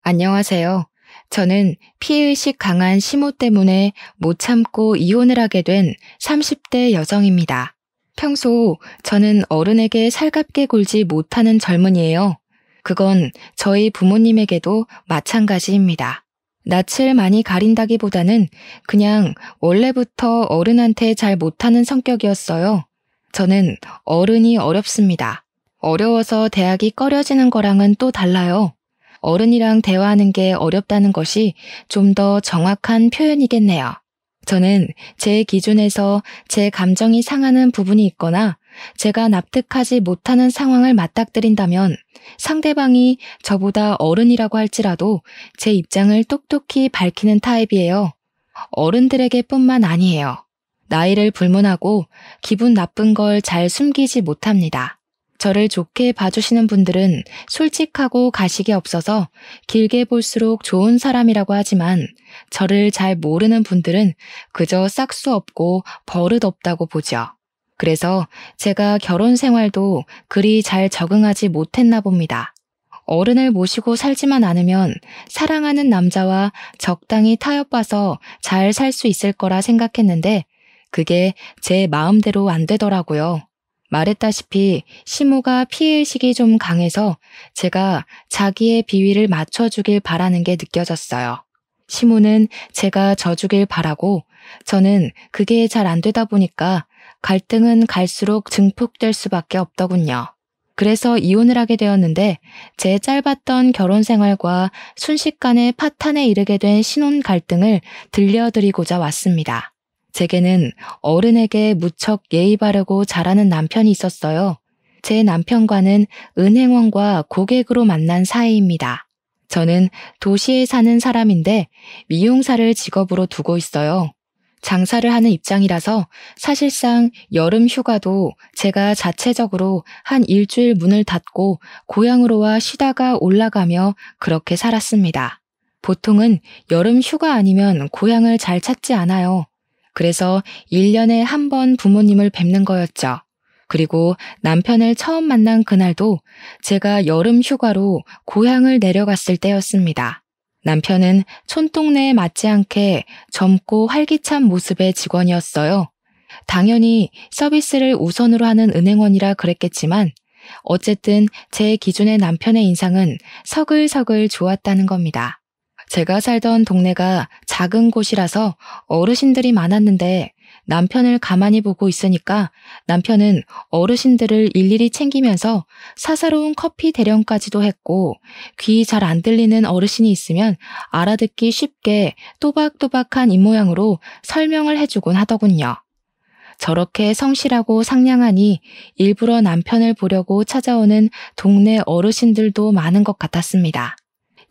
안녕하세요. 저는 피해의식 강한 시모 때문에 못 참고 이혼을 하게 된 30대 여성입니다. 평소 저는 어른에게 살갑게 굴지 못하는 젊은이에요. 그건 저희 부모님에게도 마찬가지입니다. 낯을 많이 가린다기보다는 그냥 원래부터 어른한테 잘 못하는 성격이었어요. 저는 어른이 어렵습니다. 어려워서 대학이 꺼려지는 거랑은 또 달라요. 어른이랑 대화하는 게 어렵다는 것이 좀 더 정확한 표현이겠네요. 저는 제 기준에서 제 감정이 상하는 부분이 있거나 제가 납득하지 못하는 상황을 맞닥뜨린다면 상대방이 저보다 어른이라고 할지라도 제 입장을 똑똑히 밝히는 타입이에요. 어른들에게 뿐만 아니에요. 나이를 불문하고 기분 나쁜 걸 잘 숨기지 못합니다. 저를 좋게 봐주시는 분들은 솔직하고 가식이 없어서 길게 볼수록 좋은 사람이라고 하지만 저를 잘 모르는 분들은 그저 싹수 없고 버릇 없다고 보죠. 그래서 제가 결혼 생활도 그리 잘 적응하지 못했나 봅니다. 어른을 모시고 살지만 않으면 사랑하는 남자와 적당히 타협봐서 잘 살 수 있을 거라 생각했는데 그게 제 마음대로 안 되더라고요. 말했다시피 시모가 피해의식이 좀 강해서 제가 자기의 비위를 맞춰주길 바라는 게 느껴졌어요. 시모는 제가 져주길 바라고 저는 그게 잘 안 되다 보니까 갈등은 갈수록 증폭될 수밖에 없더군요. 그래서 이혼을 하게 되었는데 제 짧았던 결혼 생활과 순식간에 파탄에 이르게 된 신혼 갈등을 들려드리고자 왔습니다. 제게는 어른에게 무척 예의 바르고 잘하는 남편이 있었어요. 제 남편과는 은행원과 고객으로 만난 사이입니다. 저는 도시에 사는 사람인데 미용사를 직업으로 두고 있어요. 장사를 하는 입장이라서 사실상 여름 휴가도 제가 자체적으로 한 일주일 문을 닫고 고향으로 와 쉬다가 올라가며 그렇게 살았습니다. 보통은 여름 휴가 아니면 고향을 잘 찾지 않아요. 그래서 1년에 한 번 부모님을 뵙는 거였죠. 그리고 남편을 처음 만난 그날도 제가 여름 휴가로 고향을 내려갔을 때였습니다. 남편은 촌동네에 맞지 않게 젊고 활기찬 모습의 직원이었어요. 당연히 서비스를 우선으로 하는 은행원이라 그랬겠지만 어쨌든 제 기준의 남편의 인상은 서글서글 좋았다는 겁니다. 제가 살던 동네가 작은 곳이라서 어르신들이 많았는데 남편을 가만히 보고 있으니까 남편은 어르신들을 일일이 챙기면서 사사로운 커피 대령까지도 했고 귀 잘 안 들리는 어르신이 있으면 알아듣기 쉽게 또박또박한 입모양으로 설명을 해주곤 하더군요. 저렇게 성실하고 상냥하니 일부러 남편을 보려고 찾아오는 동네 어르신들도 많은 것 같았습니다.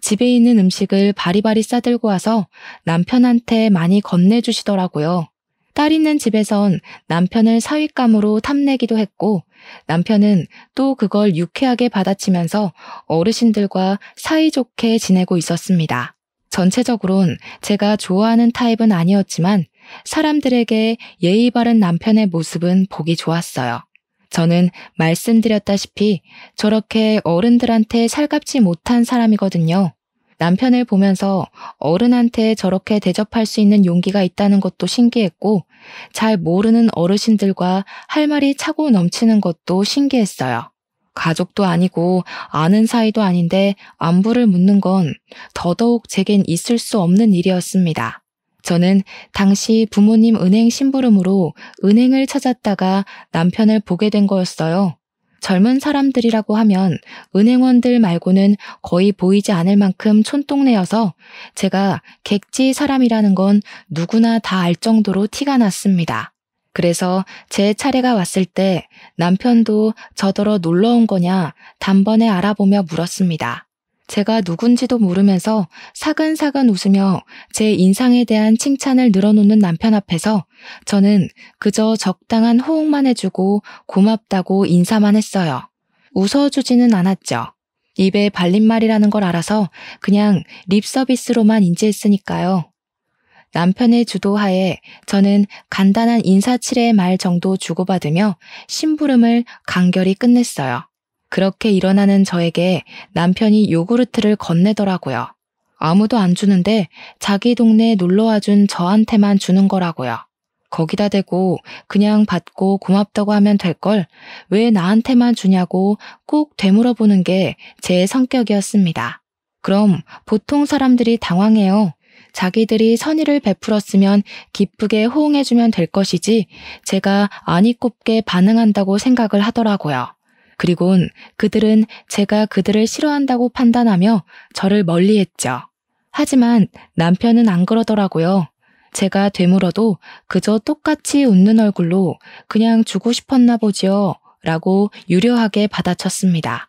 집에 있는 음식을 바리바리 싸들고 와서 남편한테 많이 건네주시더라고요. 딸 있는 집에선 남편을 사윗감으로 탐내기도 했고 남편은 또 그걸 유쾌하게 받아치면서 어르신들과 사이좋게 지내고 있었습니다. 전체적으론 제가 좋아하는 타입은 아니었지만 사람들에게 예의 바른 남편의 모습은 보기 좋았어요. 저는 말씀드렸다시피 저렇게 어른들한테 살갑지 못한 사람이거든요. 남편을 보면서 어른한테 저렇게 대접할 수 있는 용기가 있다는 것도 신기했고 잘 모르는 어르신들과 할 말이 차고 넘치는 것도 신기했어요. 가족도 아니고 아는 사이도 아닌데 안부를 묻는 건 더더욱 제겐 있을 수 없는 일이었습니다. 저는 당시 부모님 은행 심부름으로 은행을 찾았다가 남편을 보게 된 거였어요. 젊은 사람들이라고 하면 은행원들 말고는 거의 보이지 않을 만큼 촌동네여서 제가 객지 사람이라는 건 누구나 다 알 정도로 티가 났습니다. 그래서 제 차례가 왔을 때 남편도 저더러 놀러 온 거냐 단번에 알아보며 물었습니다. 제가 누군지도 모르면서 사근사근 웃으며 제 인상에 대한 칭찬을 늘어놓는 남편 앞에서 저는 그저 적당한 호응만 해주고 고맙다고 인사만 했어요. 웃어주지는 않았죠. 입에 발린 말이라는 걸 알아서 그냥 립 서비스로만 인지했으니까요. 남편의 주도하에 저는 간단한 인사치레의 말 정도 주고받으며 심부름을 간결히 끝냈어요. 그렇게 일어나는 저에게 남편이 요구르트를 건네더라고요. 아무도 안 주는데 자기 동네에 놀러와 준 저한테만 주는 거라고요. 거기다 대고 그냥 받고 고맙다고 하면 될 걸 왜 나한테만 주냐고 꼭 되물어보는 게 제 성격이었습니다. 그럼 보통 사람들이 당황해요. 자기들이 선의를 베풀었으면 기쁘게 호응해주면 될 것이지 제가 아니 꼽게 반응한다고 생각을 하더라고요. 그리곤 그들은 제가 그들을 싫어한다고 판단하며 저를 멀리했죠. 하지만 남편은 안 그러더라고요. 제가 되물어도 그저 똑같이 웃는 얼굴로 그냥 주고 싶었나 보지요 라고 유려하게 받아쳤습니다.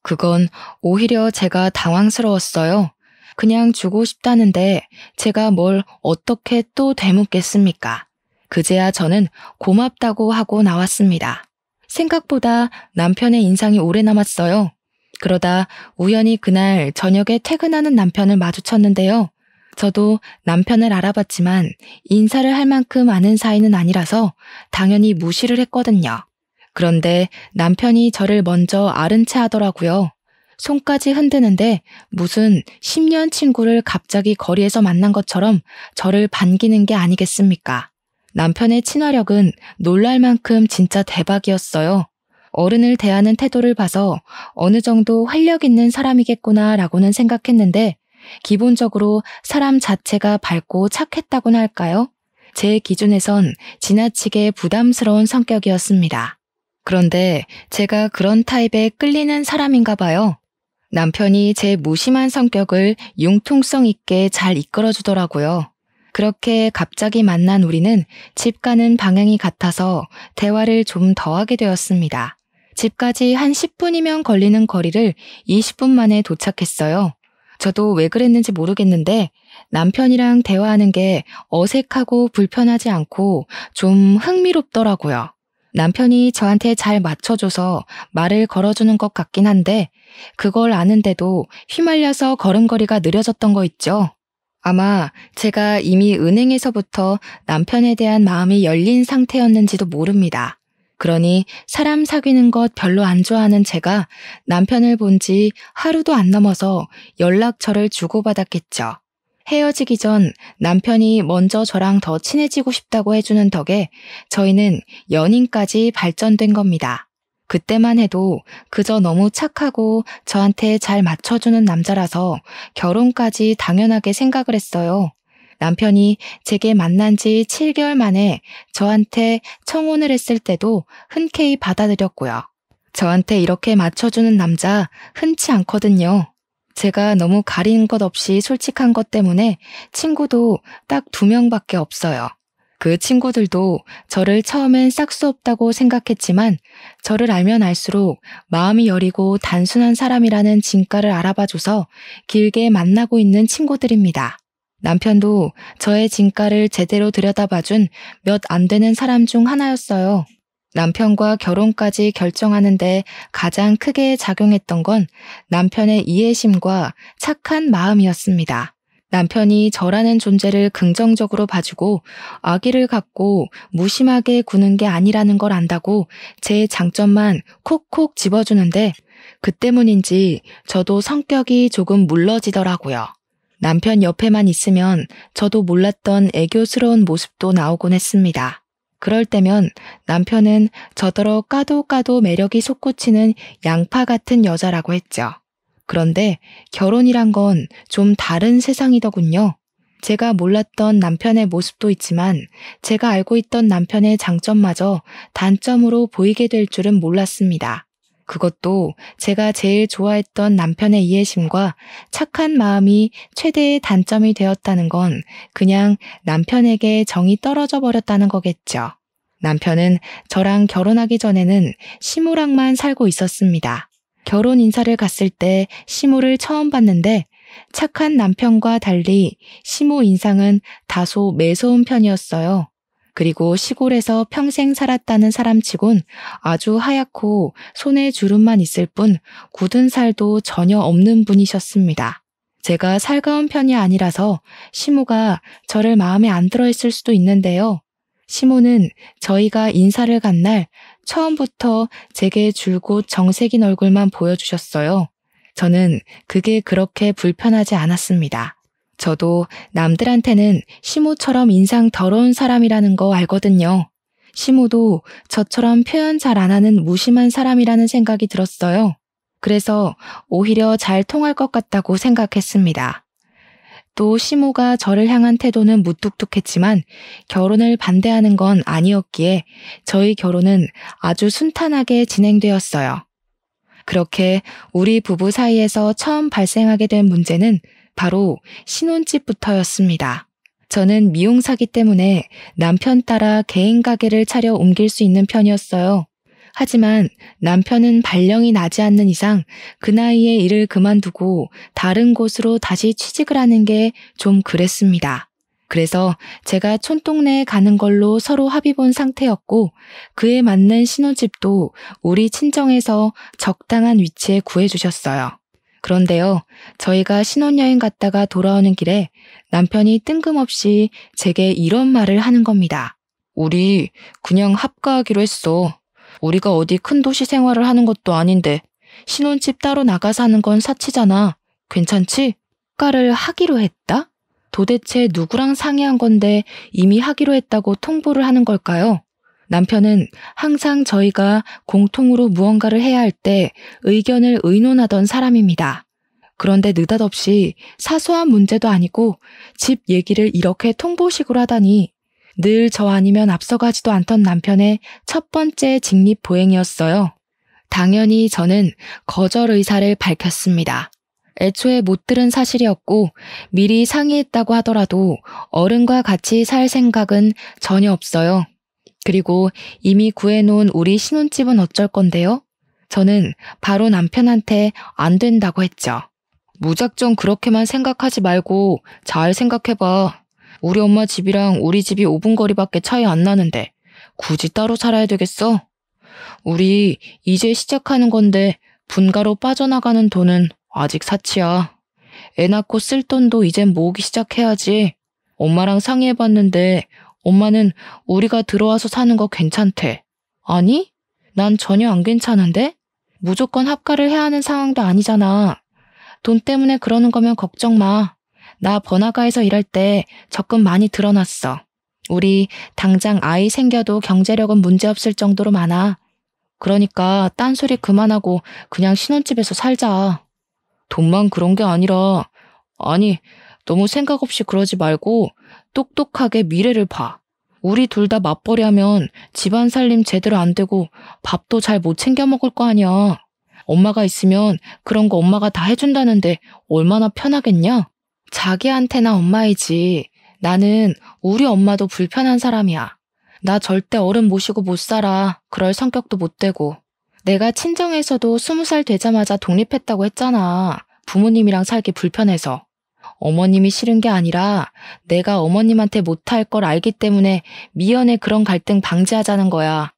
그건 오히려 제가 당황스러웠어요. 그냥 주고 싶다는데 제가 뭘 어떻게 또 되묻겠습니까? 그제야 저는 고맙다고 하고 나왔습니다. 생각보다 남편의 인상이 오래 남았어요. 그러다 우연히 그날 저녁에 퇴근하는 남편을 마주쳤는데요. 저도 남편을 알아봤지만 인사를 할 만큼 아는 사이는 아니라서 당연히 무시를 했거든요. 그런데 남편이 저를 먼저 아른 체 하더라고요. 손까지 흔드는데 무슨 10년 친구를 갑자기 거리에서 만난 것처럼 저를 반기는 게 아니겠습니까? 남편의 친화력은 놀랄 만큼 진짜 대박이었어요. 어른을 대하는 태도를 봐서 어느 정도 활력 있는 사람이겠구나 라고는 생각했는데 기본적으로 사람 자체가 밝고 착했다고나 할까요? 제 기준에선 지나치게 부담스러운 성격이었습니다. 그런데 제가 그런 타입에 끌리는 사람인가 봐요. 남편이 제 무심한 성격을 융통성 있게 잘 이끌어주더라고요. 그렇게 갑자기 만난 우리는 집 가는 방향이 같아서 대화를 좀 더 하게 되었습니다. 집까지 한 10분이면 걸리는 거리를 20분 만에 도착했어요. 저도 왜 그랬는지 모르겠는데 남편이랑 대화하는 게 어색하고 불편하지 않고 좀 흥미롭더라고요. 남편이 저한테 잘 맞춰줘서 말을 걸어주는 것 같긴 한데 그걸 아는데도 휘말려서 걸음걸이가 느려졌던 거 있죠. 아마 제가 이미 은행에서부터 남편에 대한 마음이 열린 상태였는지도 모릅니다. 그러니 사람 사귀는 것 별로 안 좋아하는 제가 남편을 본 지 하루도 안 넘어서 연락처를 주고받았겠죠. 헤어지기 전 남편이 먼저 저랑 더 친해지고 싶다고 해주는 덕에 저희는 연인까지 발전된 겁니다. 그때만 해도 그저 너무 착하고 저한테 잘 맞춰주는 남자라서 결혼까지 당연하게 생각을 했어요. 남편이 제게 만난 지 7개월 만에 저한테 청혼을 했을 때도 흔쾌히 받아들였고요. 저한테 이렇게 맞춰주는 남자 흔치 않거든요. 제가 너무 가리는 것 없이 솔직한 것 때문에 친구도 딱 2명밖에 없어요. 그 친구들도 저를 처음엔 싹수 없다고 생각했지만 저를 알면 알수록 마음이 여리고 단순한 사람이라는 진가를 알아봐줘서 길게 만나고 있는 친구들입니다. 남편도 저의 진가를 제대로 들여다봐준 몇 안 되는 사람 중 하나였어요. 남편과 결혼까지 결정하는데 가장 크게 작용했던 건 남편의 이해심과 착한 마음이었습니다. 남편이 저라는 존재를 긍정적으로 봐주고 아기를 갖고 무심하게 구는 게 아니라는 걸 안다고 제 장점만 콕콕 집어주는데 그 때문인지 저도 성격이 조금 물러지더라고요. 남편 옆에만 있으면 저도 몰랐던 애교스러운 모습도 나오곤 했습니다. 그럴 때면 남편은 저더러 까도 매력이 솟구치는 양파 같은 여자라고 했죠. 그런데 결혼이란 건 좀 다른 세상이더군요. 제가 몰랐던 남편의 모습도 있지만 제가 알고 있던 남편의 장점마저 단점으로 보이게 될 줄은 몰랐습니다. 그것도 제가 제일 좋아했던 남편의 이해심과 착한 마음이 최대의 단점이 되었다는 건 그냥 남편에게 정이 떨어져 버렸다는 거겠죠. 남편은 저랑 결혼하기 전에는 시무랑만 살고 있었습니다. 결혼 인사를 갔을 때 시무를 처음 봤는데 착한 남편과 달리 시무 인상은 다소 매서운 편이었어요. 그리고 시골에서 평생 살았다는 사람치곤 아주 하얗고 손에 주름만 있을 뿐 굳은 살도 전혀 없는 분이셨습니다. 제가 살가운 편이 아니라서 시무가 저를 마음에 안 들어 했을 수도 있는데요. 시무는 저희가 인사를 간 날 처음부터 제게 줄곧 정색인 얼굴만 보여주셨어요. 저는 그게 그렇게 불편하지 않았습니다. 저도 남들한테는 시모처럼 인상 더러운 사람이라는 거 알거든요. 시모도 저처럼 표현 잘 안 하는 무심한 사람이라는 생각이 들었어요. 그래서 오히려 잘 통할 것 같다고 생각했습니다. 또 시모가 저를 향한 태도는 무뚝뚝했지만 결혼을 반대하는 건 아니었기에 저희 결혼은 아주 순탄하게 진행되었어요. 그렇게 우리 부부 사이에서 처음 발생하게 된 문제는 바로 신혼집부터였습니다. 저는 미용사기 때문에 남편 따라 개인 가게를 차려 옮길 수 있는 편이었어요. 하지만 남편은 발령이 나지 않는 이상 그 나이에 일을 그만두고 다른 곳으로 다시 취직을 하는 게 좀 그랬습니다. 그래서 제가 촌동네에 가는 걸로 서로 합의 본 상태였고 그에 맞는 신혼집도 우리 친정에서 적당한 위치에 구해주셨어요. 그런데요, 저희가 신혼여행 갔다가 돌아오는 길에 남편이 뜬금없이 제게 이런 말을 하는 겁니다. 우리 그냥 합가하기로 했어. 우리가 어디 큰 도시 생활을 하는 것도 아닌데 신혼집 따로 나가 사는 건 사치잖아. 괜찮지? 합가를 하기로 했다? 도대체 누구랑 상의한 건데 이미 하기로 했다고 통보를 하는 걸까요? 남편은 항상 저희가 공통으로 무언가를 해야 할 때 의견을 의논하던 사람입니다. 그런데 느닷없이 사소한 문제도 아니고 집 얘기를 이렇게 통보식으로 하다니 늘 저 아니면 앞서가지도 않던 남편의 첫 번째 직립보행이었어요. 당연히 저는 거절 의사를 밝혔습니다. 애초에 못 들은 사실이었고 미리 상의했다고 하더라도 어른과 같이 살 생각은 전혀 없어요. 그리고 이미 구해놓은 우리 신혼집은 어쩔 건데요? 저는 바로 남편한테 안 된다고 했죠. 무작정 그렇게만 생각하지 말고 잘 생각해봐. 우리 엄마 집이랑 우리 집이 5분 거리밖에 차이 안 나는데 굳이 따로 살아야 되겠어? 우리 이제 시작하는 건데 분가로 빠져나가는 돈은 아직 사치야. 애 낳고 쓸 돈도 이젠 모으기 시작해야지. 엄마랑 상의해봤는데 엄마는 우리가 들어와서 사는 거 괜찮대. 아니? 난 전혀 안 괜찮은데? 무조건 합가를 해야 하는 상황도 아니잖아. 돈 때문에 그러는 거면 걱정 마. 나 번화가에서 일할 때 적금 많이 들어놨어. 우리 당장 아이 생겨도 경제력은 문제없을 정도로 많아. 그러니까 딴소리 그만하고 그냥 신혼집에서 살자. 돈만 그런 게 아니라, 아니, 너무 생각 없이 그러지 말고 똑똑하게 미래를 봐. 우리 둘 다 맞벌이 하면 집안 살림 제대로 안 되고 밥도 잘 못 챙겨 먹을 거 아니야. 엄마가 있으면 그런 거 엄마가 다 해준다는데 얼마나 편하겠냐? 자기한테나 엄마이지. 나는 우리 엄마도 불편한 사람이야. 나 절대 어른 모시고 못 살아. 그럴 성격도 못 되고. 내가 친정에서도 20살 되자마자 독립했다고 했잖아. 부모님이랑 살기 불편해서. 어머님이 싫은 게 아니라 내가 어머님한테 못할 걸 알기 때문에 미연에 그런 갈등 방지하자는 거야.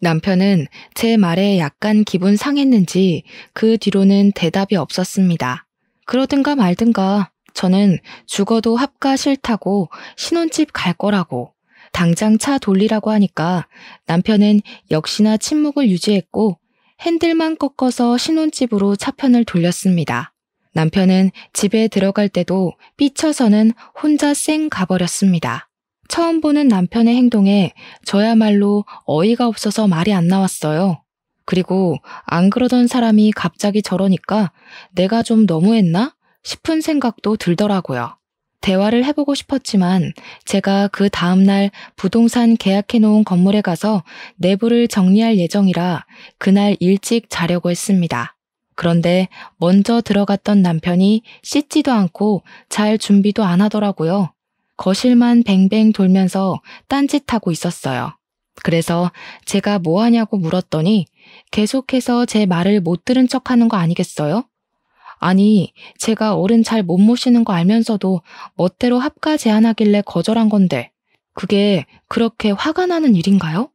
남편은 제 말에 약간 기분 상했는지 그 뒤로는 대답이 없었습니다. 그러든가 말든가 저는 죽어도 합가 싫다고 신혼집 갈 거라고 당장 차 돌리라고 하니까 남편은 역시나 침묵을 유지했고 핸들만 꺾어서 신혼집으로 차편을 돌렸습니다. 남편은 집에 들어갈 때도 삐쳐서는 혼자 쌩 가버렸습니다. 처음 보는 남편의 행동에 저야말로 어이가 없어서 말이 안 나왔어요. 그리고 안 그러던 사람이 갑자기 저러니까 내가 좀 너무했나 싶은 생각도 들더라고요. 대화를 해보고 싶었지만 제가 그 다음날 부동산 계약해놓은 건물에 가서 내부를 정리할 예정이라 그날 일찍 자려고 했습니다. 그런데 먼저 들어갔던 남편이 씻지도 않고 잘 준비도 안 하더라고요. 거실만 뱅뱅 돌면서 딴짓하고 있었어요. 그래서 제가 뭐 하냐고 물었더니 계속해서 제 말을 못 들은 척하는 거 아니겠어요? 아니, 제가 어른 잘 못 모시는 거 알면서도 멋대로 합가 제안하길래 거절한 건데 그게 그렇게 화가 나는 일인가요?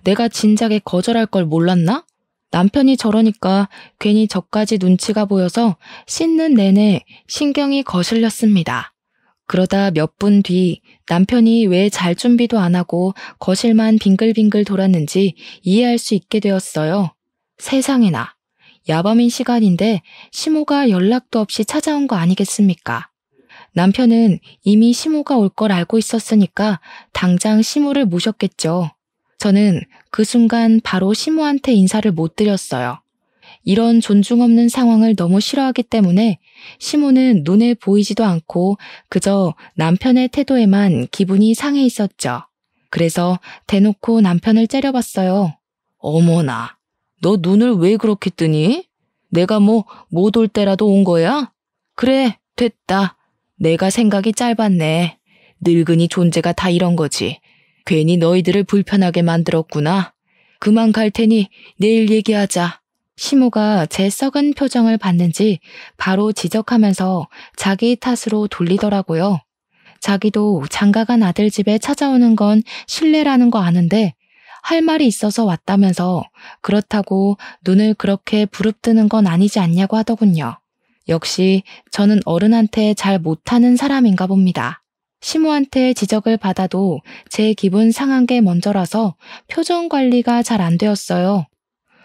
내가 진작에 거절할 걸 몰랐나? 남편이 저러니까 괜히 저까지 눈치가 보여서 씻는 내내 신경이 거슬렸습니다. 그러다 몇 분 뒤 남편이 왜 잘 준비도 안 하고 거실만 빙글빙글 돌았는지 이해할 수 있게 되었어요. 세상에나, 야밤인 시간인데 시모가 연락도 없이 찾아온 거 아니겠습니까? 남편은 이미 시모가 올 걸 알고 있었으니까 당장 시모를 모셨겠죠. 저는 그 순간 바로 시모한테 인사를 못 드렸어요. 이런 존중 없는 상황을 너무 싫어하기 때문에 시모는 눈에 보이지도 않고 그저 남편의 태도에만 기분이 상해 있었죠. 그래서 대놓고 남편을 째려봤어요. 어머나, 너 눈을 왜 그렇게 뜨니? 내가 뭐 못 올 때라도 온 거야? 그래, 됐다. 내가 생각이 짧았네. 늙은이 존재가 다 이런 거지. 괜히 너희들을 불편하게 만들었구나. 그만 갈 테니 내일 얘기하자. 시모가 제 썩은 표정을 봤는지 바로 지적하면서 자기 탓으로 돌리더라고요. 자기도 장가간 아들 집에 찾아오는 건 실례라는 거 아는데 할 말이 있어서 왔다면서 그렇다고 눈을 그렇게 부릅뜨는 건 아니지 않냐고 하더군요. 역시 저는 어른한테 잘 못하는 사람인가 봅니다. 시모한테 지적을 받아도 제 기분 상한 게 먼저라서 표정 관리가 잘 안 되었어요.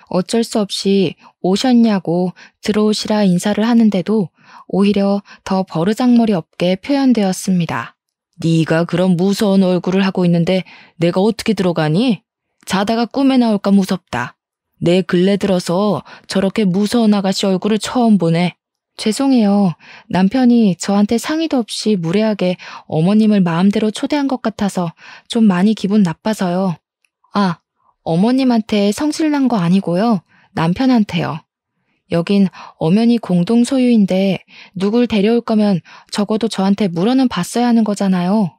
어쩔 수 없이 오셨냐고 들어오시라 인사를 하는데도 오히려 더 버르장머리 없게 표현되었습니다. 네가 그런 무서운 얼굴을 하고 있는데 내가 어떻게 들어가니? 자다가 꿈에 나올까 무섭다. 내 근래 들어서 저렇게 무서운 아가씨 얼굴을 처음 보네. 죄송해요. 남편이 저한테 상의도 없이 무례하게 어머님을 마음대로 초대한 것 같아서 좀 많이 기분 나빠서요. 아, 어머님한테 성질난 거 아니고요. 남편한테요. 여긴 엄연히 공동 소유인데 누굴 데려올 거면 적어도 저한테 물어는 봤어야 하는 거잖아요.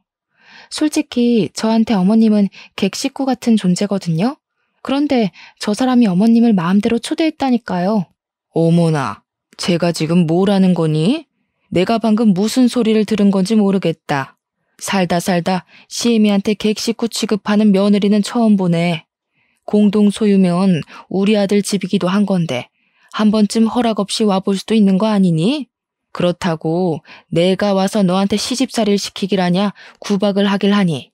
솔직히 저한테 어머님은 객식구 같은 존재거든요. 그런데 저 사람이 어머님을 마음대로 초대했다니까요. 어머나, 제가 지금 뭘 하는 거니? 내가 방금 무슨 소리를 들은 건지 모르겠다. 살다 시애미한테 객식구 취급하는 며느리는 처음 보네. 공동 소유면 우리 아들 집이기도 한 건데 한 번쯤 허락 없이 와볼 수도 있는 거 아니니? 그렇다고 내가 와서 너한테 시집살이를 시키기라냐 구박을 하길 하니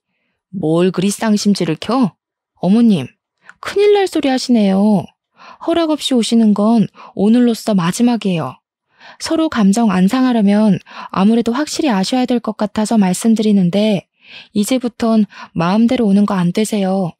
뭘 그리 쌍심지를 켜? 어머님, 큰일 날 소리 하시네요. 허락 없이 오시는 건 오늘로써 마지막이에요. 서로 감정 안 상하려면 아무래도 확실히 아셔야 될 것 같아서 말씀드리는데 이제부턴 마음대로 오는 거 안 되세요.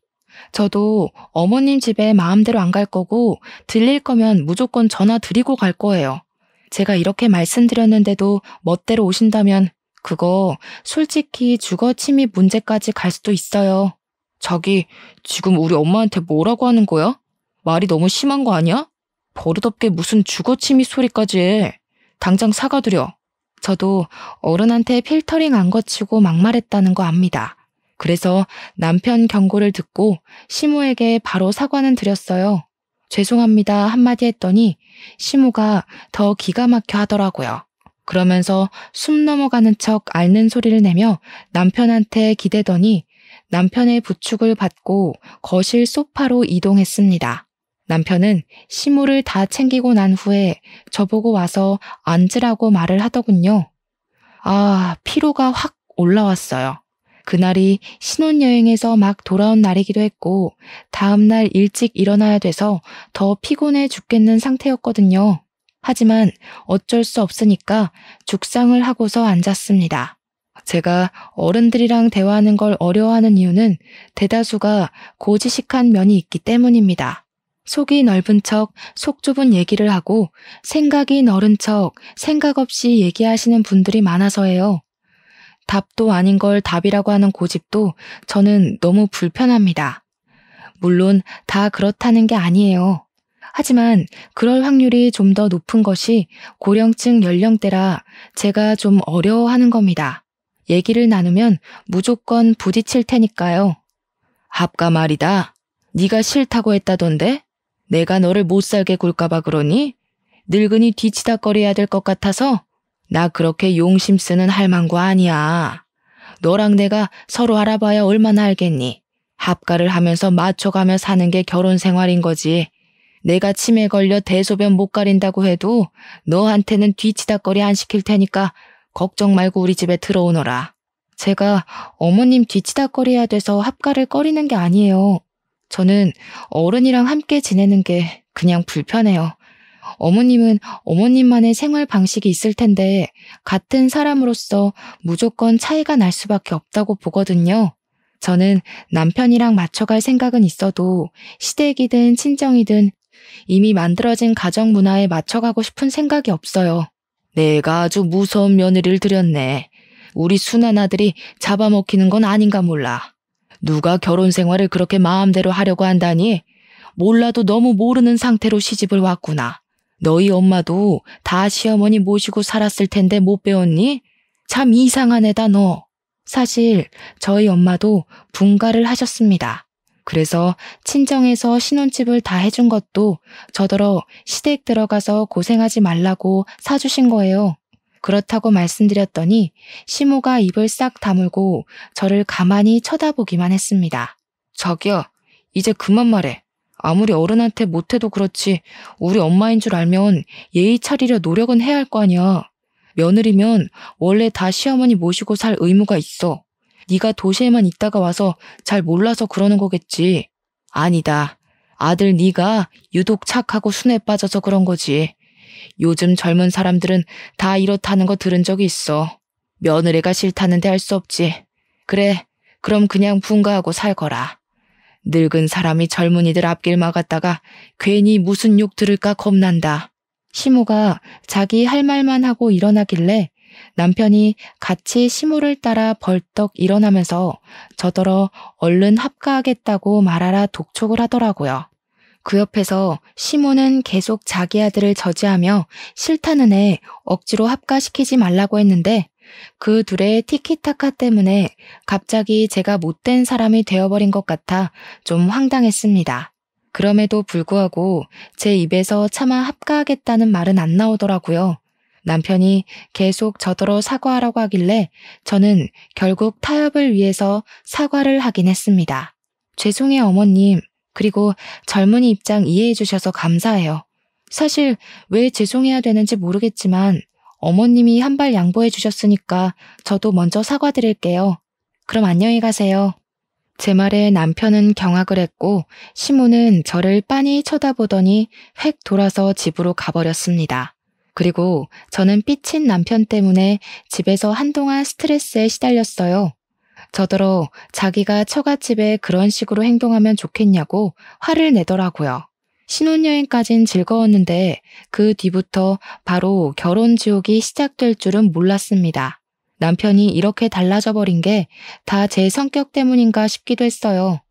저도 어머님 집에 마음대로 안 갈 거고 들릴 거면 무조건 전화 드리고 갈 거예요. 제가 이렇게 말씀드렸는데도 멋대로 오신다면 그거 솔직히 주거 침입 문제까지 갈 수도 있어요. 자기 지금 우리 엄마한테 뭐라고 하는 거야? 말이 너무 심한 거 아니야? 버릇없게 무슨 주거 침입 소리까지 해. 당장 사과드려. 저도 어른한테 필터링 안 거치고 막말했다는 거 압니다. 그래서 남편 경고를 듣고 시모에게 바로 사과는 드렸어요. 죄송합니다 한마디 했더니 시모가 더 기가 막혀 하더라고요. 그러면서 숨 넘어가는 척 앓는 소리를 내며 남편한테 기대더니 남편의 부축을 받고 거실 소파로 이동했습니다. 남편은 시모를 다 챙기고 난 후에 저보고 와서 앉으라고 말을 하더군요. 아, 피로가 확 올라왔어요. 그날이 신혼여행에서 막 돌아온 날이기도 했고 다음날 일찍 일어나야 돼서 더 피곤해 죽겠는 상태였거든요. 하지만 어쩔 수 없으니까 죽상을 하고서 앉았습니다. 제가 어른들이랑 대화하는 걸 어려워하는 이유는 대다수가 고지식한 면이 있기 때문입니다. 속이 넓은 척 속 좁은 얘기를 하고 생각이 넓은 척 생각 없이 얘기하시는 분들이 많아서예요. 답도 아닌 걸 답이라고 하는 고집도 저는 너무 불편합니다. 물론 다 그렇다는 게 아니에요. 하지만 그럴 확률이 좀 더 높은 것이 고령층 연령대라 제가 좀 어려워하는 겁니다. 얘기를 나누면 무조건 부딪힐 테니까요. 합가 말이다. 네가 싫다고 했다던데? 내가 너를 못 살게 굴까봐 그러니? 늙은이 뒤치다거려야 될 것 같아서? 나 그렇게 용심 쓰는 할망구 아니야. 너랑 내가 서로 알아봐야 얼마나 알겠니? 합가를 하면서 맞춰가며 사는 게 결혼 생활인 거지. 내가 치매 걸려 대소변 못 가린다고 해도 너한테는 뒤치다거리 안 시킬 테니까 걱정 말고 우리 집에 들어오너라. 제가 어머님 뒤치다거려야 돼서 합가를 꺼리는 게 아니에요. 저는 어른이랑 함께 지내는 게 그냥 불편해요. 어머님은 어머님만의 생활 방식이 있을 텐데 같은 사람으로서 무조건 차이가 날 수밖에 없다고 보거든요. 저는 남편이랑 맞춰갈 생각은 있어도 시댁이든 친정이든 이미 만들어진 가정 문화에 맞춰가고 싶은 생각이 없어요. 내가 아주 무서운 며느리를 들였네. 우리 순한 아들이 잡아먹히는 건 아닌가 몰라. 누가 결혼 생활을 그렇게 마음대로 하려고 한다니? 몰라도 너무 모르는 상태로 시집을 왔구나. 너희 엄마도 다 시어머니 모시고 살았을 텐데 못 배웠니? 참 이상한 애다 너. 사실 저희 엄마도 분가를 하셨습니다. 그래서 친정에서 신혼집을 다 해준 것도 저더러 시댁 들어가서 고생하지 말라고 사주신 거예요. 그렇다고 말씀드렸더니 시모가 입을 싹 다물고 저를 가만히 쳐다보기만 했습니다. 자기야, 이제 그만 말해. 아무리 어른한테 못해도 그렇지 우리 엄마인 줄 알면 예의 차리려 노력은 해야 할 거 아니야. 며느리면 원래 다 시어머니 모시고 살 의무가 있어. 네가 도시에만 있다가 와서 잘 몰라서 그러는 거겠지. 아니다. 아들 네가 유독 착하고 순해 빠져서 그런 거지. 요즘 젊은 사람들은 다 이렇다는 거 들은 적이 있어. 며느리가 싫다는데 할 수 없지. 그래, 그럼 그냥 분가하고 살거라. 늙은 사람이 젊은이들 앞길 막았다가 괜히 무슨 욕 들을까 겁난다. 시모가 자기 할 말만 하고 일어나길래 남편이 같이 시모를 따라 벌떡 일어나면서 저더러 얼른 합가하겠다고 말하라 독촉을 하더라고요. 그 옆에서 시모는 계속 자기 아들을 저지하며 싫다는 애 억지로 합가시키지 말라고 했는데 그 둘의 티키타카 때문에 갑자기 제가 못된 사람이 되어버린 것 같아 좀 황당했습니다. 그럼에도 불구하고 제 입에서 차마 합가하겠다는 말은 안 나오더라고요. 남편이 계속 저더러 사과하라고 하길래 저는 결국 타협을 위해서 사과를 하긴 했습니다. 죄송해요 어머님. 그리고 젊은이 입장 이해해 주셔서 감사해요. 사실 왜 죄송해야 되는지 모르겠지만 어머님이 한 발 양보해 주셨으니까 저도 먼저 사과드릴게요. 그럼 안녕히 가세요. 제 말에 남편은 경악을 했고 시모는 저를 빤히 쳐다보더니 획 돌아서 집으로 가버렸습니다. 그리고 저는 삐친 남편 때문에 집에서 한동안 스트레스에 시달렸어요. 저더러 자기가 처갓집에 그런 식으로 행동하면 좋겠냐고 화를 내더라고요. 신혼여행까진 즐거웠는데 그 뒤부터 바로 결혼 지옥이 시작될 줄은 몰랐습니다. 남편이 이렇게 달라져 버린 게 다 제 성격 때문인가 싶기도 했어요.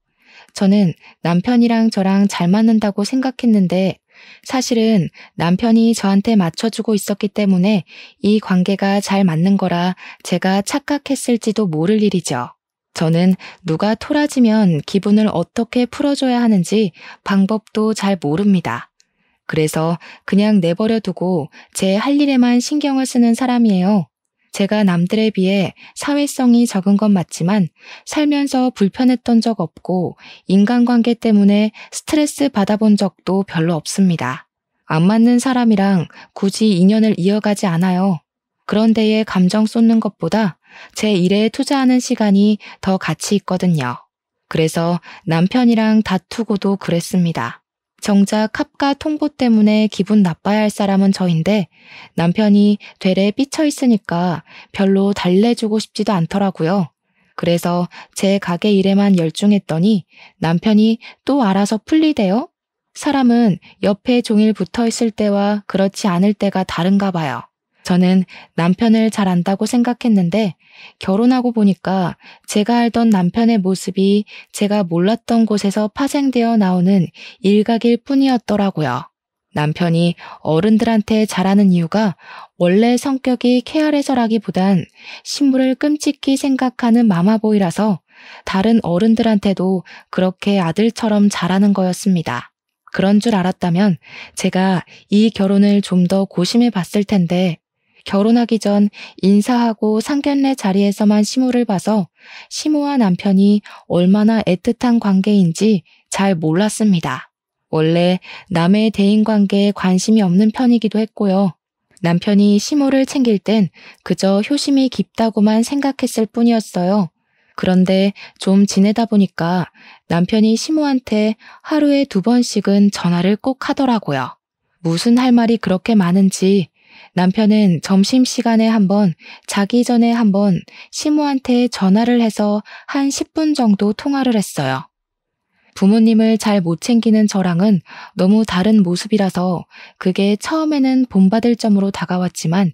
저는 남편이랑 저랑 잘 맞는다고 생각했는데 사실은 남편이 저한테 맞춰주고 있었기 때문에 이 관계가 잘 맞는 거라 제가 착각했을지도 모를 일이죠. 저는 누가 토라지면 기분을 어떻게 풀어줘야 하는지 방법도 잘 모릅니다. 그래서 그냥 내버려 두고 제 할 일에만 신경을 쓰는 사람이에요. 제가 남들에 비해 사회성이 적은 건 맞지만 살면서 불편했던 적 없고 인간관계 때문에 스트레스 받아본 적도 별로 없습니다. 안 맞는 사람이랑 굳이 인연을 이어가지 않아요. 그런 데에 감정 쏟는 것보다 제 일에 투자하는 시간이 더 가치 있거든요. 그래서 남편이랑 다투고도 그랬습니다. 정작 합가 통보 때문에 기분 나빠야 할 사람은 저인데 남편이 되레 삐쳐 있으니까 별로 달래주고 싶지도 않더라고요. 그래서 제 가게 일에만 열중했더니 남편이 또 알아서 풀리대요. 사람은 옆에 종일 붙어 있을 때와 그렇지 않을 때가 다른가 봐요. 저는 남편을 잘 안다고 생각했는데 결혼하고 보니까 제가 알던 남편의 모습이 제가 몰랐던 곳에서 파생되어 나오는 일각일 뿐이었더라고요. 남편이 어른들한테 잘하는 이유가 원래 성격이 쾌활해서라기보단 신부를 끔찍히 생각하는 마마보이라서 다른 어른들한테도 그렇게 아들처럼 잘하는 거였습니다. 그런 줄 알았다면 제가 이 결혼을 좀 더 고심해 봤을 텐데 결혼하기 전 인사하고 상견례 자리에서만 시모를 봐서 시모와 남편이 얼마나 애틋한 관계인지 잘 몰랐습니다. 원래 남의 대인관계에 관심이 없는 편이기도 했고요. 남편이 시모를 챙길 땐 그저 효심이 깊다고만 생각했을 뿐이었어요. 그런데 좀 지내다 보니까 남편이 시모한테 하루에 2번씩은 전화를 꼭 하더라고요. 무슨 할 말이 그렇게 많은지 남편은 점심시간에 한 번, 자기 전에 한 번 시모한테 전화를 해서 한 10분 정도 통화를 했어요. 부모님을 잘 못 챙기는 저랑은 너무 다른 모습이라서 그게 처음에는 본받을 점으로 다가왔지만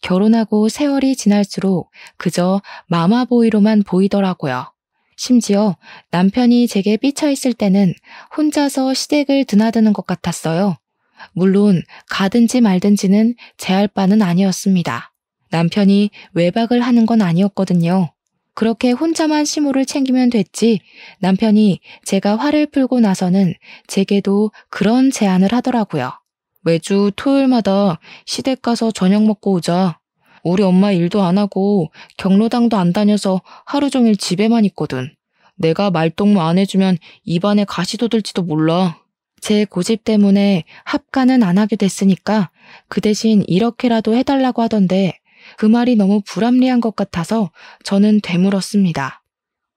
결혼하고 세월이 지날수록 그저 마마보이로만 보이더라고요. 심지어 남편이 제게 삐쳐있을 때는 혼자서 시댁을 드나드는 것 같았어요. 물론 가든지 말든지는 제할 바는 아니었습니다. 남편이 외박을 하는 건 아니었거든요. 그렇게 혼자만 시모를 챙기면 됐지 남편이 제가 화를 풀고 나서는 제게도 그런 제안을 하더라고요. 매주 토요일마다 시댁 가서 저녁 먹고 오자. 우리 엄마 일도 안 하고 경로당도 안 다녀서 하루 종일 집에만 있거든. 내가 말동무 안 해주면 입안에 가시 돋을지도 몰라. 제 고집 때문에 합가는 안 하게 됐으니까 그 대신 이렇게라도 해달라고 하던데 그 말이 너무 불합리한 것 같아서 저는 되물었습니다.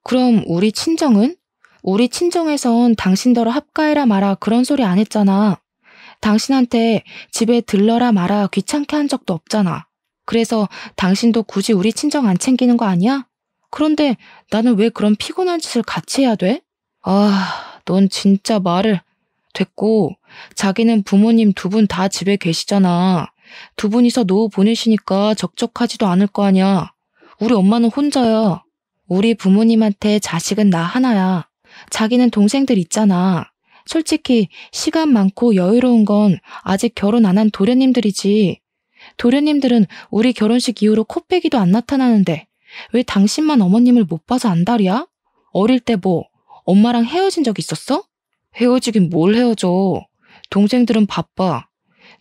그럼 우리 친정은? 우리 친정에선 당신더러 합가해라 마라 그런 소리 안 했잖아. 당신한테 집에 들러라 마라 귀찮게 한 적도 없잖아. 그래서 당신도 굳이 우리 친정 안 챙기는 거 아니야? 그런데 나는 왜 그런 피곤한 짓을 같이 해야 돼? 넌 진짜 말을... 됐고, 자기는 부모님 두 분 다 집에 계시잖아. 두 분이서 노후 보내시니까 적적하지도 않을 거 아니야. 우리 엄마는 혼자야. 우리 부모님한테 자식은 나 하나야. 자기는 동생들 있잖아. 솔직히 시간 많고 여유로운 건 아직 결혼 안 한 도련님들이지. 도련님들은 우리 결혼식 이후로 코빼기도 안 나타나는데 왜 당신만 어머님을 못 봐서 안달이야? 어릴 때 뭐 엄마랑 헤어진 적 있었어? 헤어지긴 뭘 헤어져. 동생들은 바빠.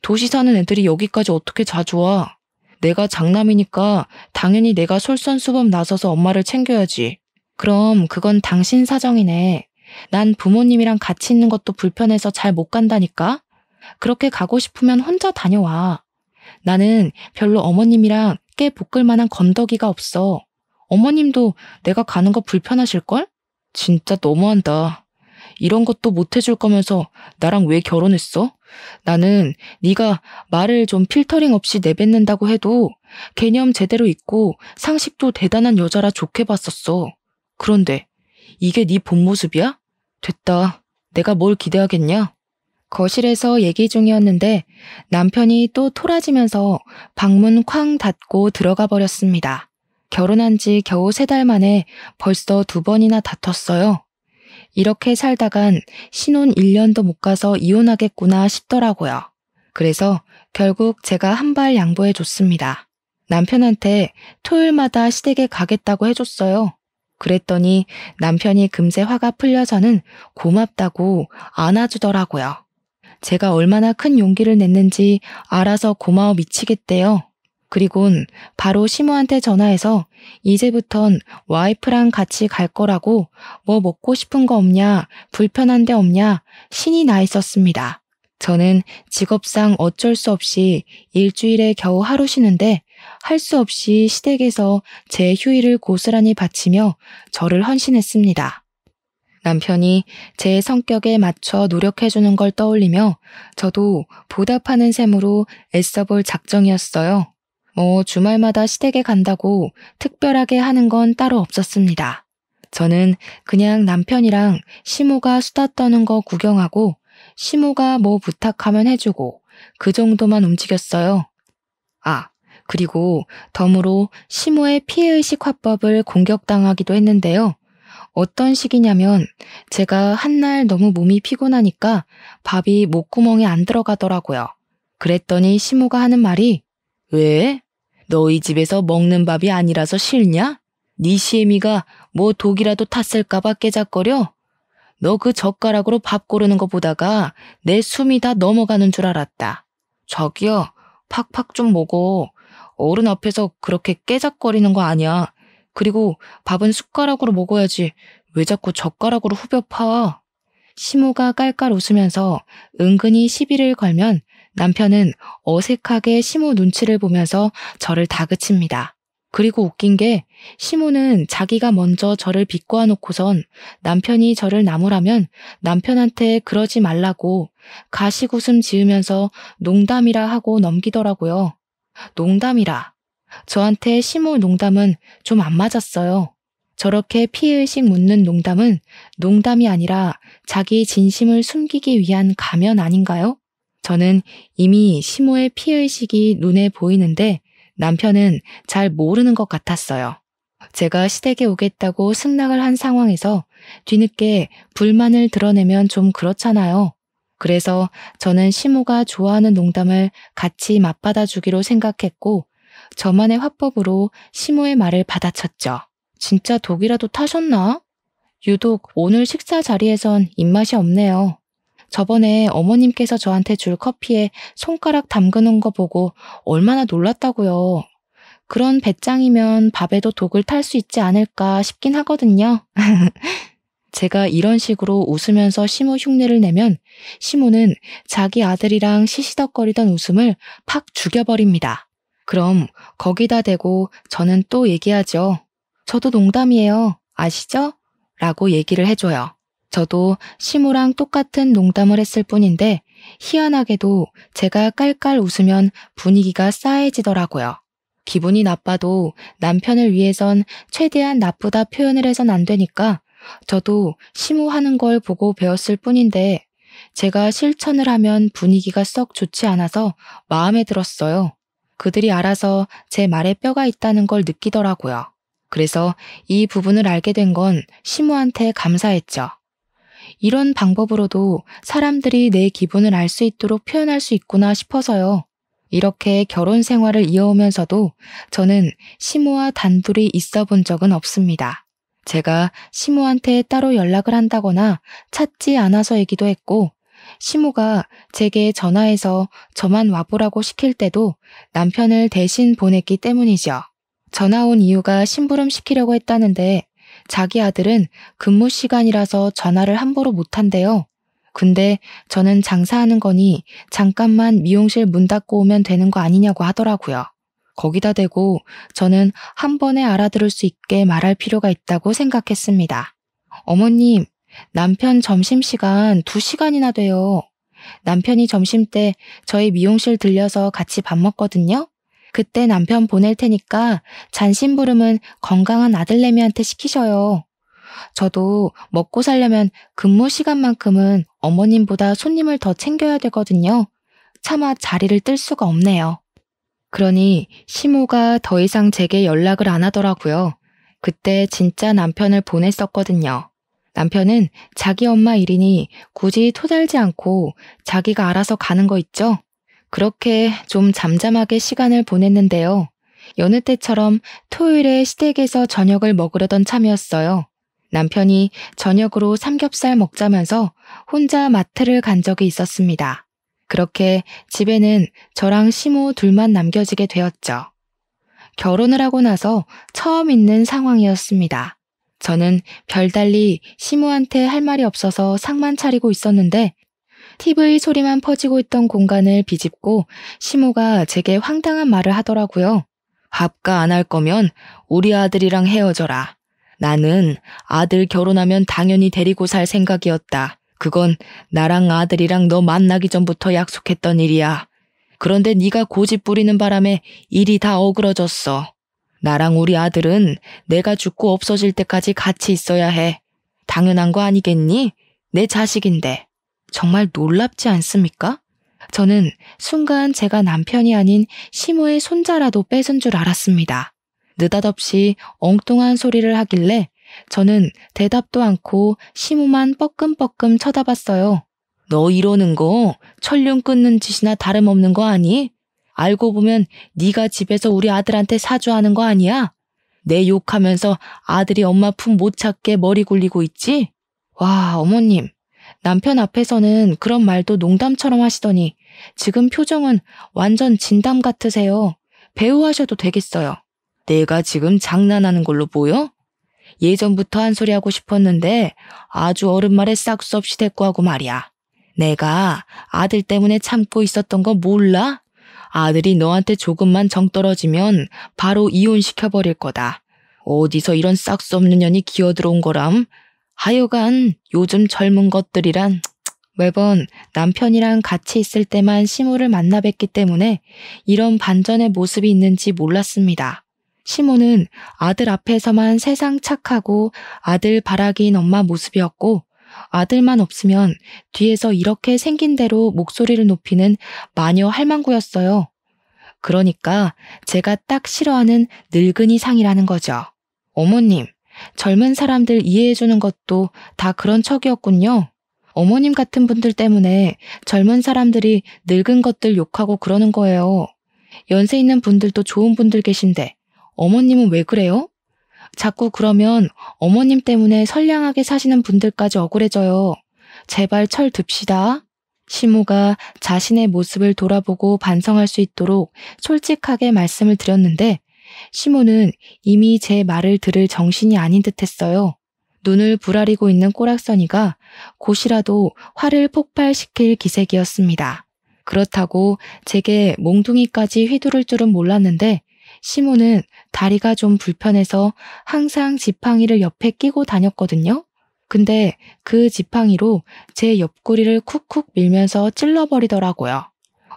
도시 사는 애들이 여기까지 어떻게 자주 와. 내가 장남이니까 당연히 내가 솔선수범 나서서 엄마를 챙겨야지. 그럼 그건 당신 사정이네. 난 부모님이랑 같이 있는 것도 불편해서 잘 못 간다니까. 그렇게 가고 싶으면 혼자 다녀와. 나는 별로 어머님이랑 깨 볶을 만한 건더기가 없어. 어머님도 내가 가는 거 불편하실걸? 진짜 너무한다. 이런 것도 못 해줄 거면서 나랑 왜 결혼했어? 나는 네가 말을 좀 필터링 없이 내뱉는다고 해도 개념 제대로 있고 상식도 대단한 여자라 좋게 봤었어. 그런데 이게 네 본 모습이야? 됐다. 내가 뭘 기대하겠냐? 거실에서 얘기 중이었는데 남편이 또 토라지면서 방문 쾅 닫고 들어가 버렸습니다. 결혼한 지 겨우 3달 만에 벌써 2번이나 다퉜어요. 이렇게 살다간 신혼 1년도 못 가서 이혼하겠구나 싶더라고요. 그래서 결국 제가 한 발 양보해 줬습니다. 남편한테 토요일마다 시댁에 가겠다고 해줬어요. 그랬더니 남편이 금세 화가 풀려서는 고맙다고 안아주더라고요. 제가 얼마나 큰 용기를 냈는지 알아서 고마워 미치겠대요. 그리곤 바로 시모한테 전화해서 이제부턴 와이프랑 같이 갈 거라고 뭐 먹고 싶은 거 없냐, 불편한 데 없냐 신이 나 있었습니다. 저는 직업상 어쩔 수 없이 일주일에 겨우 하루 쉬는데 할 수 없이 시댁에서 제 휴일을 고스란히 바치며 저를 헌신했습니다. 남편이 제 성격에 맞춰 노력해주는 걸 떠올리며 저도 보답하는 셈으로 애써볼 작정이었어요. 주말마다 시댁에 간다고 특별하게 하는 건 따로 없었습니다. 저는 그냥 남편이랑 시모가 수다 떠는 거 구경하고 시모가 뭐 부탁하면 해주고 그 정도만 움직였어요. 그리고 덤으로 시모의 피해의식 화법을 공격당하기도 했는데요. 어떤 식이냐면 제가 한날 너무 몸이 피곤하니까 밥이 목구멍에 안 들어가더라고요. 그랬더니 시모가 하는 말이 왜? 너희 집에서 먹는 밥이 아니라서 싫냐? 네 시애미가 뭐 독이라도 탔을까봐 깨작거려? 너 그 젓가락으로 밥 고르는 거 보다가 내 숨이 다 넘어가는 줄 알았다. 자기야, 팍팍 좀 먹어. 어른 앞에서 그렇게 깨작거리는 거 아니야. 그리고 밥은 숟가락으로 먹어야지. 왜 자꾸 젓가락으로 후벼 파? 시모가 깔깔 웃으면서 은근히 시비를 걸면 남편은 어색하게 시모 눈치를 보면서 저를 다그칩니다. 그리고 웃긴 게 시모는 자기가 먼저 저를 비꼬아 놓고선 남편이 저를 나무라면 남편한테 그러지 말라고 가식웃음 지으면서 농담이라 하고 넘기더라고요. 농담이라. 저한테 시모 농담은 좀 안 맞았어요. 저렇게 피해의식 묻는 농담은 농담이 아니라 자기 진심을 숨기기 위한 가면 아닌가요? 저는 이미 시모의 피해의식이 눈에 보이는데 남편은 잘 모르는 것 같았어요. 제가 시댁에 오겠다고 승낙을 한 상황에서 뒤늦게 불만을 드러내면 좀 그렇잖아요. 그래서 저는 시모가 좋아하는 농담을 같이 맞받아 주기로 생각했고 저만의 화법으로 시모의 말을 받아쳤죠. 진짜 독이라도 타셨나? 유독 오늘 식사 자리에선 입맛이 없네요. 저번에 어머님께서 저한테 줄 커피에 손가락 담그는 거 보고 얼마나 놀랐다고요. 그런 배짱이면 밥에도 독을 탈 수 있지 않을까 싶긴 하거든요. 제가 이런 식으로 웃으면서 시모 흉내를 내면 시모는 자기 아들이랑 시시덕거리던 웃음을 팍 죽여버립니다. 그럼 거기다 대고 저는 또 얘기하죠. 저도 농담이에요. 아시죠? 라고 얘기를 해줘요. 저도 시모랑 똑같은 농담을 했을 뿐인데 희한하게도 제가 깔깔 웃으면 분위기가 싸해지더라고요. 기분이 나빠도 남편을 위해선 최대한 나쁘다 표현을 해선 안 되니까 저도 시모 하는 걸 보고 배웠을 뿐인데 제가 실천을 하면 분위기가 썩 좋지 않아서 마음에 들었어요. 그들이 알아서 제 말에 뼈가 있다는 걸 느끼더라고요. 그래서 이 부분을 알게 된 건 시모한테 감사했죠. 이런 방법으로도 사람들이 내 기분을 알 수 있도록 표현할 수 있구나 싶어서요. 이렇게 결혼 생활을 이어오면서도 저는 시모와 단둘이 있어 본 적은 없습니다. 제가 시모한테 따로 연락을 한다거나 찾지 않아서이기도 했고 시모가 제게 전화해서 저만 와보라고 시킬 때도 남편을 대신 보냈기 때문이죠. 전화 온 이유가 심부름 시키려고 했다는데 자기 아들은 근무 시간이라서 전화를 함부로 못한대요. 근데 저는 장사하는 거니 잠깐만 미용실 문 닫고 오면 되는 거 아니냐고 하더라고요. 거기다 대고 저는 한 번에 알아들을 수 있게 말할 필요가 있다고 생각했습니다. 어머님, 남편 점심시간 2시간이나 돼요. 남편이 점심때 저희 미용실 들려서 같이 밥 먹거든요. 그때 남편 보낼 테니까 잔심부름은 건강한 아들내미한테 시키셔요. 저도 먹고 살려면 근무 시간만큼은 어머님보다 손님을 더 챙겨야 되거든요. 차마 자리를 뜰 수가 없네요. 그러니 시모가 더 이상 제게 연락을 안 하더라고요. 그때 진짜 남편을 보냈었거든요. 남편은 자기 엄마 일이니 굳이 토달지 않고 자기가 알아서 가는 거 있죠? 그렇게 좀 잠잠하게 시간을 보냈는데요. 여느 때처럼 토요일에 시댁에서 저녁을 먹으려던 참이었어요. 남편이 저녁으로 삼겹살 먹자면서 혼자 마트를 간 적이 있었습니다. 그렇게 집에는 저랑 시모 둘만 남겨지게 되었죠. 결혼을 하고 나서 처음 있는 상황이었습니다. 저는 별달리 시모한테 할 말이 없어서 상만 차리고 있었는데 TV 소리만 퍼지고 있던 공간을 비집고 시모가 제게 황당한 말을 하더라고요. 밥가 안 할 거면 우리 아들이랑 헤어져라. 나는 아들 결혼하면 당연히 데리고 살 생각이었다. 그건 나랑 아들이랑 너 만나기 전부터 약속했던 일이야. 그런데 네가 고집 부리는 바람에 일이 다 어그러졌어. 나랑 우리 아들은 내가 죽고 없어질 때까지 같이 있어야 해. 당연한 거 아니겠니? 내 자식인데. 정말 놀랍지 않습니까? 저는 순간 제가 남편이 아닌 시모의 손자라도 뺏은 줄 알았습니다. 느닷없이 엉뚱한 소리를 하길래 저는 대답도 않고 시모만 뻐끔뻐끔 쳐다봤어요. 너 이러는 거 천륜 끊는 짓이나 다름없는 거 아니? 알고 보면 네가 집에서 우리 아들한테 사주하는 거 아니야? 내 욕하면서 아들이 엄마 품 못 찾게 머리 굴리고 있지? 와, 어머님. 남편 앞에서는 그런 말도 농담처럼 하시더니 지금 표정은 완전 진담 같으세요. 배우 하셔도 되겠어요. 내가 지금 장난하는 걸로 보여? 예전부터 한 소리 하고 싶었는데 아주 어른 말에 싹수 없이 대꾸하고 말이야. 내가 아들 때문에 참고 있었던 거 몰라? 아들이 너한테 조금만 정 떨어지면 바로 이혼시켜버릴 거다. 어디서 이런 싹수 없는 년이 기어들어온 거람? 하여간 요즘 젊은 것들이란 매번 남편이랑 같이 있을 때만 시모를 만나 뵙기 때문에 이런 반전의 모습이 있는지 몰랐습니다. 시모는 아들 앞에서만 세상 착하고 아들 바라기인 엄마 모습이었고 아들만 없으면 뒤에서 이렇게 생긴 대로 목소리를 높이는 마녀 할망구였어요. 그러니까 제가 딱 싫어하는 늙은이 상이라는 거죠. 어머님, 젊은 사람들 이해해주는 것도 다 그런 척이었군요. 어머님 같은 분들 때문에 젊은 사람들이 늙은 것들 욕하고 그러는 거예요. 연세 있는 분들도 좋은 분들 계신데 어머님은 왜 그래요? 자꾸 그러면 어머님 때문에 선량하게 사시는 분들까지 억울해져요. 제발 철 듭시다. 시모가 자신의 모습을 돌아보고 반성할 수 있도록 솔직하게 말씀을 드렸는데 시모는 이미 제 말을 들을 정신이 아닌 듯했어요. 눈을 부라리고 있는 꼬락서니가 곧이라도 화를 폭발시킬 기색이었습니다. 그렇다고 제게 몽둥이까지 휘두를 줄은 몰랐는데 시모는 다리가 좀 불편해서 항상 지팡이를 옆에 끼고 다녔거든요. 근데 그 지팡이로 제 옆구리를 쿡쿡 밀면서 찔러버리더라고요.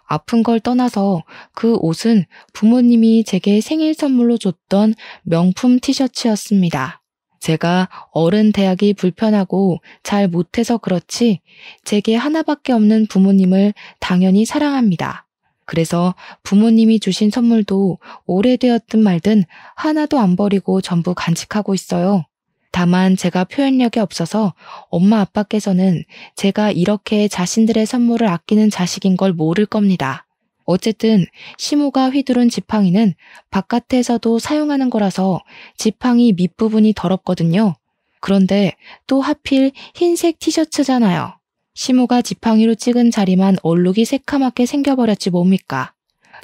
아픈 걸 떠나서 그 옷은 부모님이 제게 생일 선물로 줬던 명품 티셔츠였습니다. 제가 어른 대하기 불편하고 잘 못해서 그렇지 제게 하나밖에 없는 부모님을 당연히 사랑합니다. 그래서 부모님이 주신 선물도 오래되었든 말든 하나도 안 버리고 전부 간직하고 있어요. 다만 제가 표현력이 없어서 엄마 아빠께서는 제가 이렇게 자신들의 선물을 아끼는 자식인 걸 모를 겁니다. 어쨌든 시모가 휘두른 지팡이는 바깥에서도 사용하는 거라서 지팡이 밑부분이 더럽거든요. 그런데 또 하필 흰색 티셔츠잖아요. 시모가 지팡이로 찍은 자리만 얼룩이 새카맣게 생겨버렸지 뭡니까.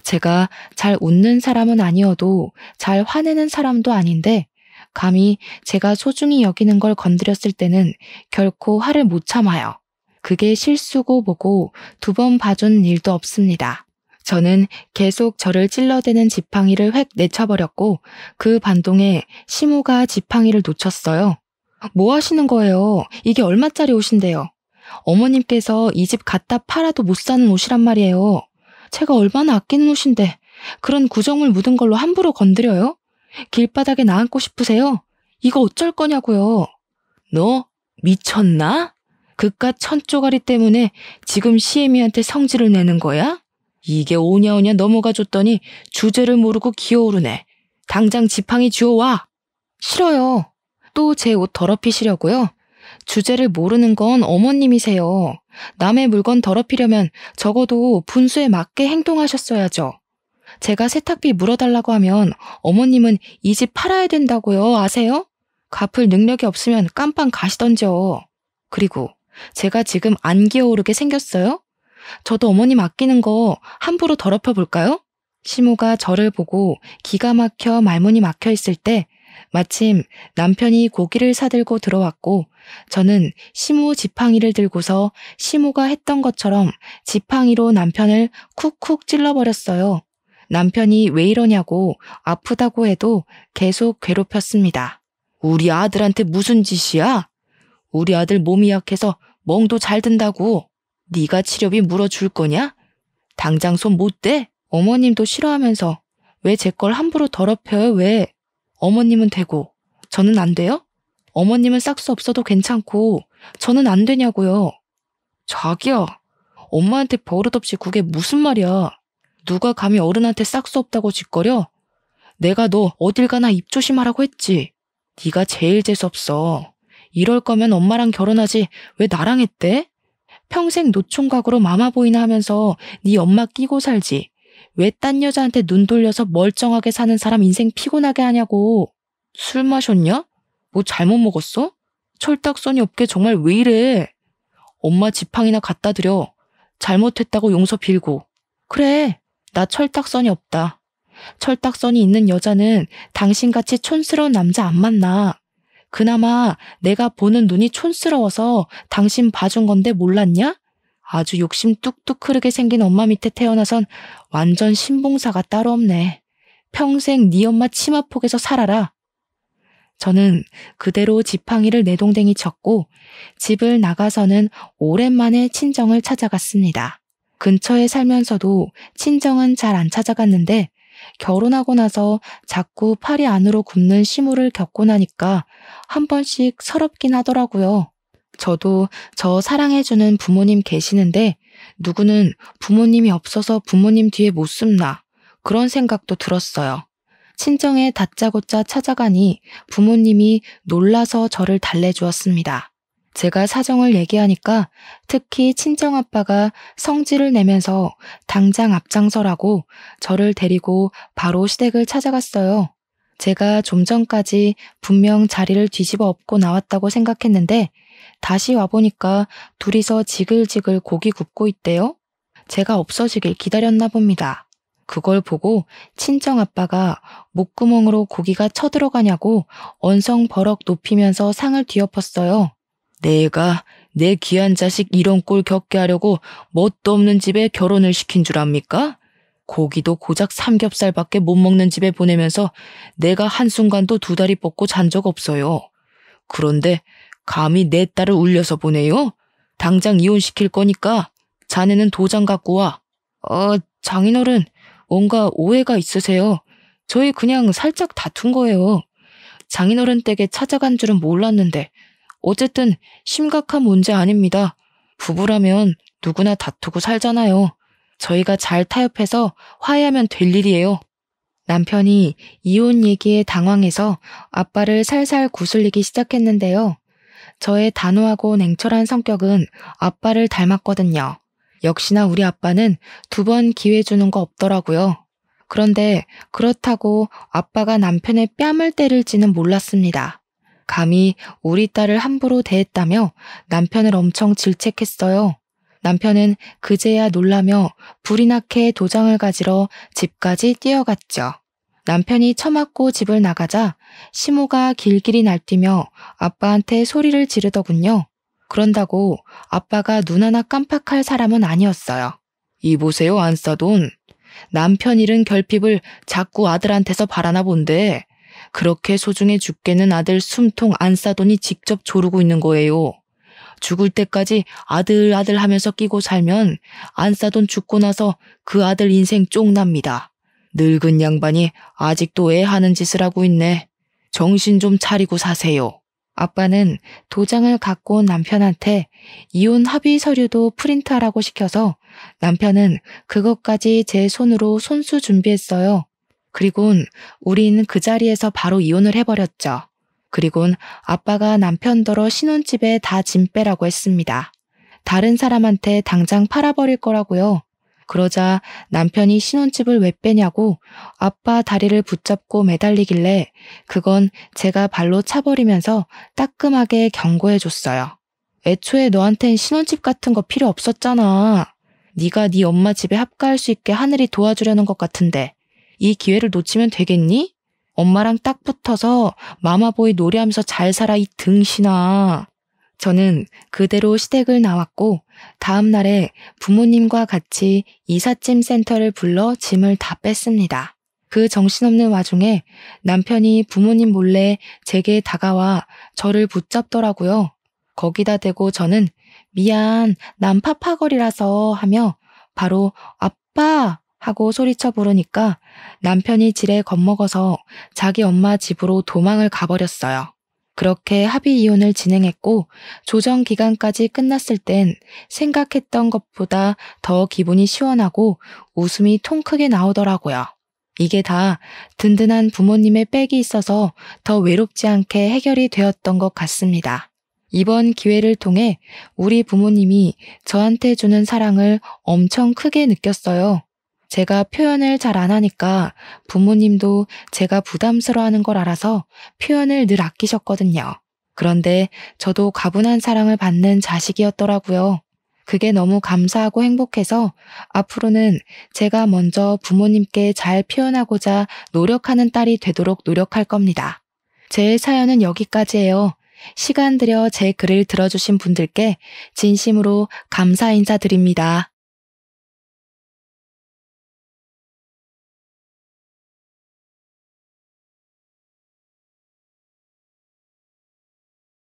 제가 잘 웃는 사람은 아니어도 잘 화내는 사람도 아닌데 감히 제가 소중히 여기는 걸 건드렸을 때는 결코 화를 못 참아요. 그게 실수고 뭐고 2번 봐준 일도 없습니다. 저는 계속 저를 찔러대는 지팡이를 획 내쳐버렸고 그 반동에 시모가 지팡이를 놓쳤어요. 뭐 하시는 거예요? 이게 얼마짜리 옷인데요? 어머님께서 이 집 갖다 팔아도 못 사는 옷이란 말이에요. 제가 얼마나 아끼는 옷인데 그런 구정물 묻은 걸로 함부로 건드려요? 길바닥에 나앉고 싶으세요? 이거 어쩔 거냐고요. 너 미쳤나? 그깟 천쪼가리 때문에 지금 시애미한테 성질을 내는 거야? 이게 오냐오냐 넘어가 줬더니 주제를 모르고 기어오르네. 당장 지팡이 주워와. 싫어요. 또 제 옷 더럽히시려고요? 주제를 모르는 건 어머님이세요. 남의 물건 더럽히려면 적어도 분수에 맞게 행동하셨어야죠. 제가 세탁비 물어달라고 하면 어머님은 이 집 팔아야 된다고요. 아세요? 갚을 능력이 없으면 깜빵 가시던죠. 그리고 제가 지금 안 기어오르게 생겼어요? 저도 어머님 아끼는 거 함부로 더럽혀 볼까요? 시모가 저를 보고 기가 막혀 말문이 막혀 있을 때 마침 남편이 고기를 사들고 들어왔고 저는 시모 지팡이를 들고서 시모가 했던 것처럼 지팡이로 남편을 쿡쿡 찔러버렸어요. 남편이 왜 이러냐고 아프다고 해도 계속 괴롭혔습니다. 우리 아들한테 무슨 짓이야? 우리 아들 몸이 약해서 멍도 잘 든다고. 네가 치료비 물어줄 거냐? 당장 손 못 대? 어머님도 싫어하면서 왜 제 걸 함부로 더럽혀요? 왜? 어머님은 되고 저는 안 돼요? 어머님은 싹수 없어도 괜찮고 저는 안 되냐고요. 자기야, 엄마한테 버릇없이 그게 무슨 말이야. 누가 감히 어른한테 싹수 없다고 짓거려? 내가 너 어딜 가나 입 조심하라고 했지. 네가 제일 재수없어. 이럴 거면 엄마랑 결혼하지 왜 나랑 했대? 평생 노총각으로 마마보이나 하면서 네 엄마 끼고 살지. 왜 딴 여자한테 눈 돌려서 멀쩡하게 사는 사람 인생 피곤하게 하냐고. 술 마셨냐? 뭐 잘못 먹었어? 철딱서니 없게 정말 왜 이래? 엄마 지팡이나 갖다 드려. 잘못했다고 용서 빌고. 그래, 나 철딱서니 없다. 철딱서니 있는 여자는 당신같이 촌스러운 남자 안 만나. 그나마 내가 보는 눈이 촌스러워서 당신 봐준 건데 몰랐냐? 아주 욕심 뚝뚝 흐르게 생긴 엄마 밑에 태어나선 완전 신봉사가 따로 없네. 평생 네 엄마 치마폭에서 살아라. 저는 그대로 지팡이를 내동댕이 쳤고 집을 나가서는 오랜만에 친정을 찾아갔습니다. 근처에 살면서도 친정은 잘 안 찾아갔는데 결혼하고 나서 자꾸 팔이 안으로 굽는 시무를 겪고 나니까 한 번씩 서럽긴 하더라고요. 저도 저 사랑해주는 부모님 계시는데 누구는 부모님이 없어서 부모님 뒤에 못 숨나 그런 생각도 들었어요. 친정에 다짜고짜 찾아가니 부모님이 놀라서 저를 달래주었습니다. 제가 사정을 얘기하니까 특히 친정아빠가 성질을 내면서 당장 앞장서라고 저를 데리고 바로 시댁을 찾아갔어요. 제가 좀 전까지 분명 자리를 뒤집어 엎고 나왔다고 생각했는데 다시 와보니까 둘이서 지글지글 고기 굽고 있대요. 제가 없어지길 기다렸나 봅니다. 그걸 보고 친정아빠가 목구멍으로 고기가 쳐들어가냐고 언성버럭 높이면서 상을 뒤엎었어요. 내가 내 귀한 자식 이런 꼴 겪게 하려고 뭣도 없는 집에 결혼을 시킨 줄 압니까? 고기도 고작 삼겹살밖에 못 먹는 집에 보내면서 내가 한순간도 두 다리 뻗고 잔 적 없어요. 그런데 감히 내 딸을 울려서 보내요? 당장 이혼시킬 거니까 자네는 도장 갖고 와. 장인어른, 뭔가 오해가 있으세요. 저희 그냥 살짝 다툰 거예요. 장인어른 댁에 찾아간 줄은 몰랐는데 어쨌든 심각한 문제 아닙니다. 부부라면 누구나 다투고 살잖아요. 저희가 잘 타협해서 화해하면 될 일이에요. 남편이 이혼 얘기에 당황해서 아빠를 살살 구슬리기 시작했는데요. 저의 단호하고 냉철한 성격은 아빠를 닮았거든요. 역시나 우리 아빠는 2번 기회 주는 거 없더라고요. 그런데 그렇다고 아빠가 남편의 뺨을 때릴지는 몰랐습니다. 감히 우리 딸을 함부로 대했다며 남편을 엄청 질책했어요. 남편은 그제야 놀라며 불이 나게 도장을 가지러 집까지 뛰어갔죠. 남편이 처맞고 집을 나가자 시모가 길길이 날뛰며 아빠한테 소리를 지르더군요. 그런다고 아빠가 눈 하나 깜빡할 사람은 아니었어요. 이보세요, 안싸돈. 남편 잃은 결핍을 자꾸 아들한테서 바라나 본데 그렇게 소중해 죽겠는 아들 숨통 안싸돈이 직접 조르고 있는 거예요. 죽을 때까지 아들 하면서 끼고 살면 안싸돈 죽고 나서 그 아들 인생 쫑납니다. 늙은 양반이 아직도 애 하는 짓을 하고 있네. 정신 좀 차리고 사세요. 아빠는 도장을 갖고 온 남편한테 이혼 합의 서류도 프린트하라고 시켜서 남편은 그것까지 제 손으로 손수 준비했어요. 그리곤 우린 그 자리에서 바로 이혼을 해버렸죠. 그리곤 아빠가 남편더러 신혼집에 다 짐 빼라고 했습니다. 다른 사람한테 당장 팔아버릴 거라고요. 그러자 남편이 신혼집을 왜 빼냐고 아빠 다리를 붙잡고 매달리길래 그건 제가 발로 차버리면서 따끔하게 경고해줬어요. 애초에 너한텐 신혼집 같은 거 필요 없었잖아. 네가 네 엄마 집에 합가할 수 있게 하늘이 도와주려는 것 같은데 이 기회를 놓치면 되겠니? 엄마랑 딱 붙어서 마마보이 노래하면서 잘 살아 이 등신아. 저는 그대로 시댁을 나왔고 다음 날에 부모님과 같이 이삿짐 센터를 불러 짐을 다 뺐습니다. 그 정신없는 와중에 남편이 부모님 몰래 제게 다가와 저를 붙잡더라고요. 거기다 대고 저는 미안, 난 파파거리라서 하며 바로 아빠 하고 소리쳐 부르니까 남편이 지레 겁먹어서 자기 엄마 집으로 도망을 가버렸어요. 그렇게 합의 이혼을 진행했고 조정 기간까지 끝났을 땐 생각했던 것보다 더 기분이 시원하고 웃음이 통 크게 나오더라고요. 이게 다 든든한 부모님의 백이 있어서 더 외롭지 않게 해결이 되었던 것 같습니다. 이번 기회를 통해 우리 부모님이 저한테 주는 사랑을 엄청 크게 느꼈어요. 제가 표현을 잘 안 하니까 부모님도 제가 부담스러워하는 걸 알아서 표현을 늘 아끼셨거든요. 그런데 저도 가분한 사랑을 받는 자식이었더라고요. 그게 너무 감사하고 행복해서 앞으로는 제가 먼저 부모님께 잘 표현하고자 노력하는 딸이 되도록 노력할 겁니다. 제 사연은 여기까지예요. 시간 들여 제 글을 들어주신 분들께 진심으로 감사 인사드립니다.